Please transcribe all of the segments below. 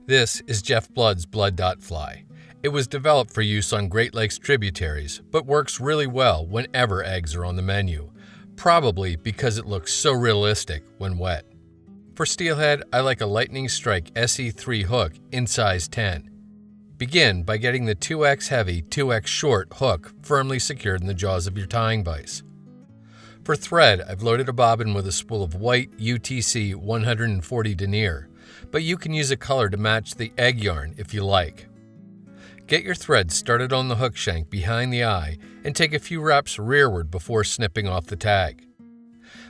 This is Jeff Blood's Blood Dot Fly. It was developed for use on Great Lakes tributaries, but works really well whenever eggs are on the menu, probably because it looks so realistic when wet. For steelhead, I like a Lightning Strike SE3 hook in size 10. Begin by getting the 2X heavy, 2X short hook firmly secured in the jaws of your tying vise. For thread, I've loaded a bobbin with a spool of white UTC 140 denier, but you can use a color to match the egg yarn if you like. Get your thread started on the hook shank behind the eye and take a few wraps rearward before snipping off the tag.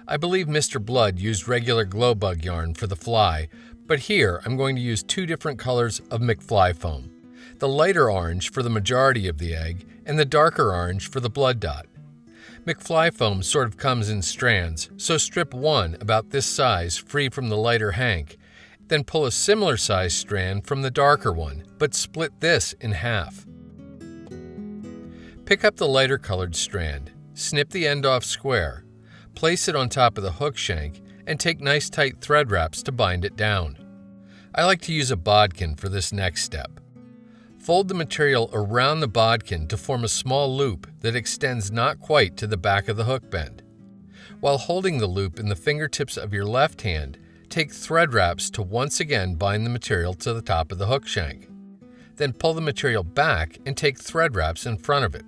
I believe Mr. Blood used regular glow bug yarn for the fly, but here I'm going to use two different colors of McFly Foam. The lighter orange for the majority of the egg and the darker orange for the blood dot. McFly Foam sort of comes in strands, so strip one about this size free from the lighter hank, then pull a similar size strand from the darker one, but split this in half. Pick up the lighter colored strand, snip the end off square, place it on top of the hook shank, and take nice tight thread wraps to bind it down. I like to use a bodkin for this next step. Fold the material around the bodkin to form a small loop that extends not quite to the back of the hook bend. While holding the loop in the fingertips of your left hand, take thread wraps to once again bind the material to the top of the hook shank. Then pull the material back and take thread wraps in front of it.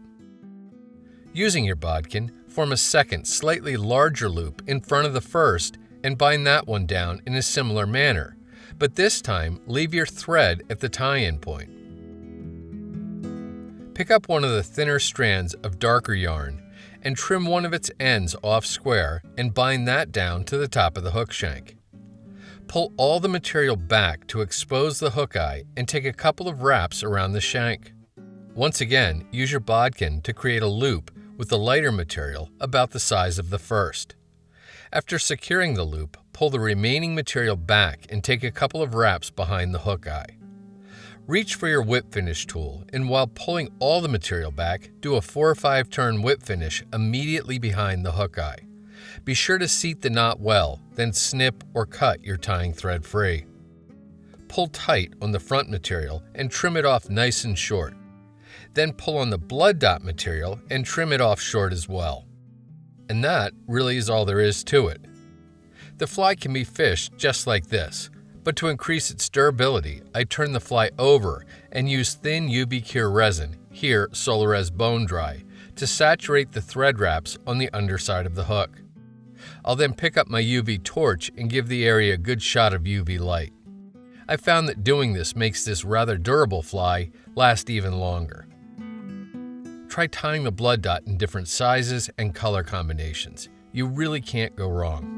Using your bodkin, form a second, slightly larger loop in front of the first and bind that one down in a similar manner, but this time leave your thread at the tie-in point. Pick up one of the thinner strands of darker yarn and trim one of its ends off square and bind that down to the top of the hook shank. Pull all the material back to expose the hook eye and take a couple of wraps around the shank. Once again, use your bodkin to create a loop with the lighter material about the size of the first. After securing the loop, pull the remaining material back and take a couple of wraps behind the hook eye. Reach for your whip finish tool, and while pulling all the material back, do a 4 or 5 turn whip finish immediately behind the hook eye. Be sure to seat the knot well, then snip or cut your tying thread free. Pull tight on the front material and trim it off nice and short. Then pull on the blood dot material and trim it off short as well. And that really is all there is to it. The fly can be fished just like this, but to increase its durability, I turn the fly over and use thin UV cure resin, here Solarez Bone Dry, to saturate the thread wraps on the underside of the hook. I'll then pick up my UV torch and give the area a good shot of UV light. I found that doing this makes this rather durable fly last even longer. Try tying the blood dot in different sizes and color combinations. You really can't go wrong.